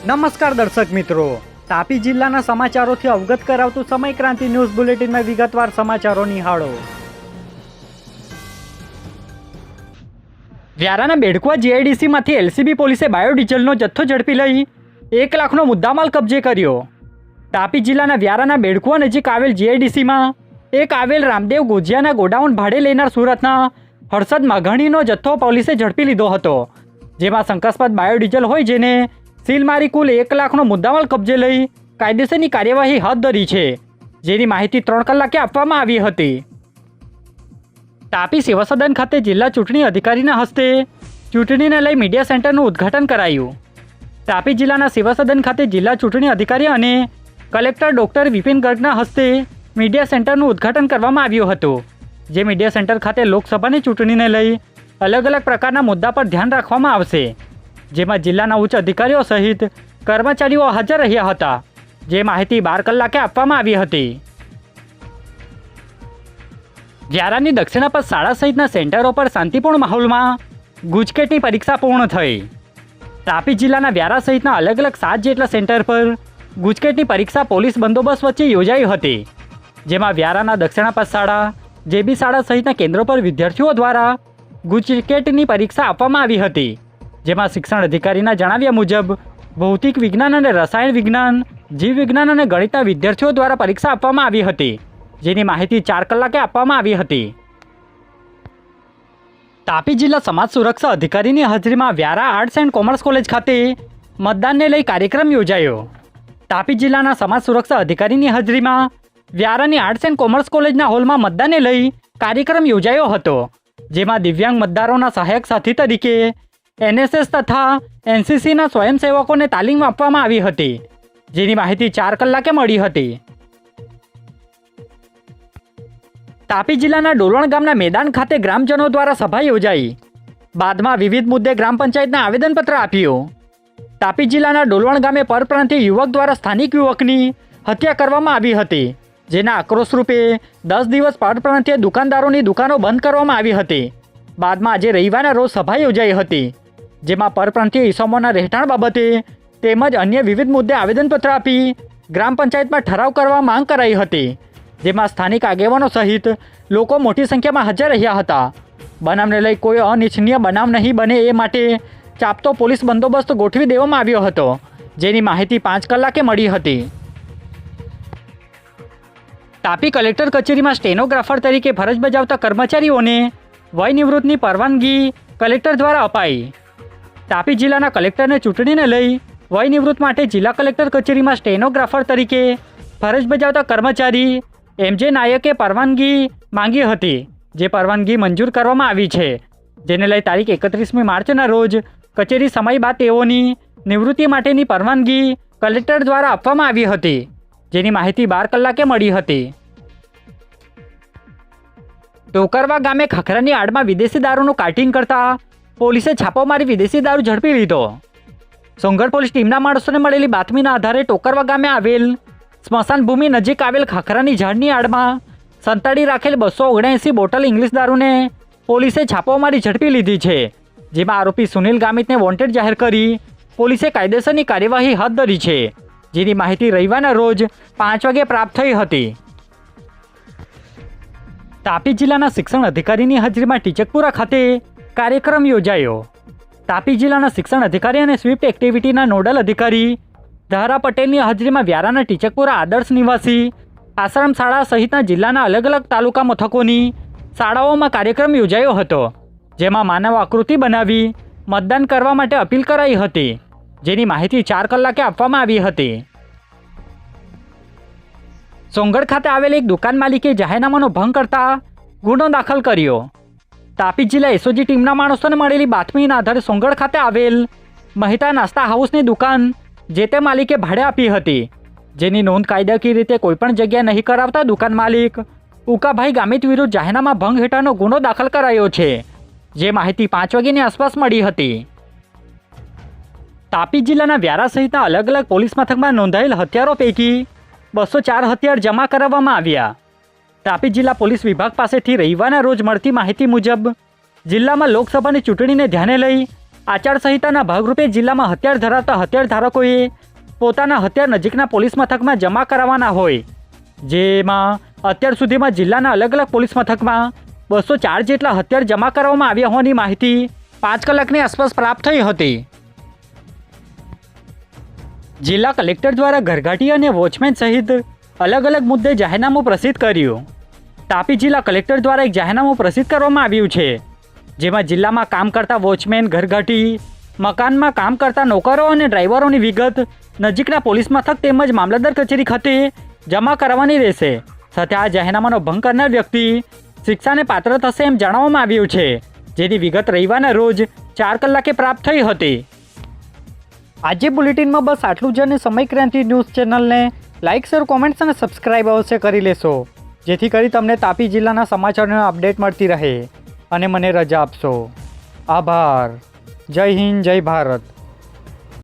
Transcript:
નમસ્કાર દર્શક મિત્રો, તાપી જિલ્લાના સમાચારોથી અવગત કરાવતું સમય ક્રાંતિ ન્યૂઝ બુલેટિનમાં વિગતવાર સમાચારો નિહાળો. વ્યારાના બેડકુવા જીઆઈડીસીમાંથી એલસીબી પોલીસે બાયોડીઝલનો જથ્થો ઝડપી લઈ 1 લાખનો મુદ્દામાલ કબજે કર્યો. તાપી જિલ્લાના વ્યારાના બેડકુવા નજીક આવેલ જીઆઈડીસીમાં આવેલ રામદેવ ગોજિયાના ગોડાઉન ભાડે લેનાર સુરતના હર્ષદ માઘાણીનો જથ્થો પોલીસે ઝડપી લીધો હતો, જેમાં શંકાસ્પદ બાયોડીઝલ હોય જેને સીલ મારી કુલ 1 લાખનો મુદ્દામાલ કબજે લઈ કાયદેસરની કાર્યવાહી હાથ ધરી છે, જેની માહિતી 3 કલાકે આપવામાં આવી હતી. તાપી સેવા સદન ખાતે જિલ્લા ચૂંટણી અધિકારીના હસ્તે ચૂંટણીને લઈ મીડિયા સેન્ટરનું ઉદ્ઘાટન કરાયું. તાપી જિલ્લાના સેવા સદન ખાતે જિલ્લા ચૂંટણી અધિકારી અને કલેક્ટર ડૉક્ટર વિપિન ગર્ગના હસ્તે મીડિયા સેન્ટરનું ઉદ્ઘાટન કરવામાં આવ્યું હતું, જે મીડિયા સેન્ટર ખાતે લોકસભાની ચૂંટણીને લઈ અલગ અલગ પ્રકારના મુદ્દા પર ધ્યાન રાખવામાં આવશે, જેમાં જિલ્લાના ઉચ્ચ અધિકારીઓ સહિત કર્મચારીઓ હાજર રહ્યા હતા, જે માહિતી 12 કલાકે આપવામાં આવી હતી. વ્યારાની દક્ષિણાપથ શાળા સહિતના સેન્ટરો પર શાંતિપૂર્ણ માહોલમાં ગુજકેટની પરીક્ષા પૂર્ણ થઈ. તાપી જિલ્લાના વ્યારા સહિતના અલગ અલગ 7 જેટલા સેન્ટર પર ગુજકેટની પરીક્ષા પોલીસ બંદોબસ્ત વચ્ચે યોજાઈ હતી, જેમાં વ્યારાના દક્ષિણાપથ શાળા, જેબી શાળા સહિતના કેન્દ્રો પર વિદ્યાર્થીઓ દ્વારા ગુજકેટની પરીક્ષા આપવામાં આવી હતી, જેમાં શિક્ષણ અધિકારીના જણાવ્યા મુજબ ભૌતિક વિજ્ઞાન અને રસાયણ વિજ્ઞાન, જીવ વિજ્ઞાન અને ગણિતના વિદ્યાર્થીઓ દ્વારા પરીક્ષા આપવામાં આવી હતી, જેની માહિતી 4 કલાકે આપવામાં આવી હતી. તાપી જિલ્લા સમાજ સુરક્ષા અધિકારીની હાજરીમાં Vyara arts and commerce college ખાતે મતદાનને લઈ કાર્યક્રમ યોજાયો. તાપી જિલ્લાના સમાજ સુરક્ષા અધિકારીની હાજરીમાં વ્યારાની આર્ટ્સ એન્ડ કોમર્સ કોલેજના હોલમાં મતદાનને લઈ કાર્યક્રમ યોજાયો હતો, જેમાં દિવ્યાંગ મતદારોના સહાયક સાથી તરીકે એનએસએસ તથા એનસીસીના સ્વયંસેવકોને તાલીમ આપવામાં આવી હતી, જેની માહિતી 4 કલાકે મળી હતી. તાપી જિલ્લાના ડોલવણ ગામના મેદાન ખાતે ગ્રામજનો દ્વારા સભા યોજાઈ. બાદમાં વિવિધ મુદ્દે ગ્રામ પંચાયતને આવેદનપત્ર આપ્યું. તાપી જિલ્લાના ડોલવણ ગામે પરપ્રાંતીય યુવક દ્વારા સ્થાનિક યુવકની હત્યા કરવામાં આવી હતી, જેના આક્રોશ રૂપે 10 દિવસ પરપ્રાંતીય દુકાનદારોની દુકાનો બંધ કરવામાં આવી હતી. બાદમાં આજે રવિવારના રોજ સભા યોજાઈ હતી, જેમાં પરપ્રાંતીય ઇસમોના રહેઠાણ બાબતે તેમજ અન્ય વિવિધ મુદ્દે આવેદનપત્ર આપી ગ્રામ પંચાયતમાં ઠરાવ કરવા માંગ કરાઈ હતી, જેમાં સ્થાનિક આગેવાનો સહિત લોકો મોટી સંખ્યામાં હાજર રહ્યા હતા. બનાવને લઈ કોઈ અનિચ્છનીય બનાવ નહીં બને એ માટે ચાપતો પોલીસ બંદોબસ્ત ગોઠવી દેવામાં આવ્યો હતો, જેની માહિતી 5 કલાકે મળી હતી. તાપી કલેક્ટર કચેરીમાં સ્ટેનોગ્રાફર તરીકે ફરજ બજાવતા કર્મચારીઓને વય નિવૃત્તિની પરવાનગી કલેક્ટર દ્વારા અપાઈ. તાપી જિલ્લાના કલેક્ટરને ચૂંટણીને લઈ વય નિવૃત્ત માટે જિલ્લા કલેક્ટર કચેરીમાં સ્ટેનોગ્રાફર તરીકે ફરજ બજાવતા કર્મચારી એમજે નાયકે પરવાનગી માંગી હતી, જે પરવાનગી મંજૂર કરવામાં આવી છે, જેને લઈ તારીખ 31મી માર્ચના રોજ કચેરી સમય બાદ તેઓની નિવૃત્તિ માટેની પરવાનગી કલેક્ટર દ્વારા આપવામાં આવી હતી, જેની માહિતી 12 કલાકે મળી હતી. ટોકરવા ગામે ખખરાની આડમાં વિદેશી દારૂનું કાર્ટિંગ કરતા પોલીસે છાપો મારી વિદેશી દારૂ ઝડપી લીધો. સોંગઢ પોલીસ ટીમના માણસોને મળેલી બાતમીના આધારે ટોકરવા ગામે આવેલ સ્મશાન ભૂમિ નજીક આવેલ ખખરાની ઝાડની આડમાં સંતાડી રાખેલ 279 બોટલ ઇંગ્લિશ દારૂને પોલીસે છાપો મારી ઝડપી લીધી છે, જેમાં આરોપી સુનિલ ગામિતને વોન્ટેડ જાહેર કરી પોલીસે કાયદેસરની કાર્યવાહી હાથ ધરી છે, જેની માહિતી રવિવારના રોજ 5 વાગે પ્રાપ્ત થઈ હતી. તાપી જિલ્લાના શિક્ષણ અધિકારીની હાજરીમાં ટીચકપુરા ખાતે કાર્યક્રમ યોજાયો. તાપી જિલ્લાના શિક્ષણ અધિકારી અને સ્વીપ એક્ટિવિટીના નોડલ અધિકારી ધારા પટેલની હાજરીમાં વ્યારાના ટીચકપુરા આદર્શ નિવાસી આશ્રમ શાળા સહિતના જિલ્લાના અલગ અલગ તાલુકા મથકોની શાળાઓમાં કાર્યક્રમ યોજાયો હતો, જેમાં માનવ આકૃતિ બનાવી મતદાન કરવા માટે અપીલ કરાઈ હતી, જેની માહિતી 4 કલાકે આપવામાં આવી હતી. સોંગઢ ખાતે આવેલ એક દુકાન માલિકે જાહેરનામાનો ભંગ કરતા ગુનો દાખલ કર્યો. તાપી જિલ્લા એસઓજી ટીમના માણસોને મળેલી બાતમીના આધારે સોંગઢ ખાતે આવેલ મહેતા નાસ્તા હાઉસની દુકાન જે તે માલિકે ભાડે આપી હતી, જેની નોંધ કાયદાકીય રીતે કોઈપણ જગ્યાએ નહીં કરાવતા દુકાન માલિક ઉકાભાઈ ગામિત વિરુદ્ધ જાહેરનામા ભંગ હેઠળનો ગુનો દાખલ કરાયો છે, જે માહિતી 5 વાગ્યાની આસપાસ મળી હતી. તાપી જિલ્લાના વ્યારા સહિતના અલગ અલગ પોલીસ મથકમાં નોંધાયેલ હથિયારો પૈકી 204 હથિયાર જમા કરાવવામાં આવ્યા. તાપી જિલ્લા પોલીસ વિભાગ પાસેથી રવિવારના રોજ મળતી માહિતી મુજબ જિલ્લામાં લોકસભાની ચૂંટણીને ધ્યાને લઈ આચારસંહિતાના ભાગરૂપે જિલ્લામાં હથિયાર ધરાવતા હથિયાર ધારકોએ પોતાના હથિયાર નજીકના પોલીસ મથકમાં જમા કરાવવાના હોય, જેમાં અત્યાર સુધીમાં જિલ્લાના અલગ અલગ પોલીસ મથકમાં 204 જેટલા હથિયાર જમા કરવામાં આવ્યા હોવાની માહિતી 5 કલાકની આસપાસ પ્રાપ્ત થઈ હતી. જિલ્લા કલેક્ટર દ્વારા ઘરઘાટી અને વોચમેન સહિત અલગ અલગ મુદ્દે જાહેરનામું પ્રસિદ્ધ કર્યું. તાપી જિલ્લા કલેક્ટર દ્વારા એક જાહેરનામું પ્રસિદ્ધ કરવામાં આવ્યું છે, જેમાં જિલ્લામાં કામ કરતા વોચમેન, ઘરઘાટી, મકાનમાં કામ કરતા નોકરો અને ડ્રાઈવરોની વિગત નજીકના પોલીસ મથક તેમજ મામલતદાર કચેરી ખાતે જમા કરાવવાની રહેશે. સાથે આ જાહેરનામાનો ભંગ કરનાર વ્યક્તિ શિક્ષાને પાત્ર થશે એમ જણાવવામાં આવ્યું છે, જેની વિગત રવિવારના રોજ 4 કલાકે પ્રાપ્ત થઈ હતી. આજે બુલેટિનમાં બસ આટલું જ. અને સમય ક્રાંતિ ન્યૂઝ ચેનલને લાઇક, શેર, કોમેન્ટ્સ અને સબસ્ક્રાઇબ અવશ્ય કરી લેશો, જેથી કરી તમને તાપી જિલ્લાના સમાચારોનો અપડેટ મળતી રહે. અને મને રજા આપશો. આભાર. જય હિન્દ, જય ભારત.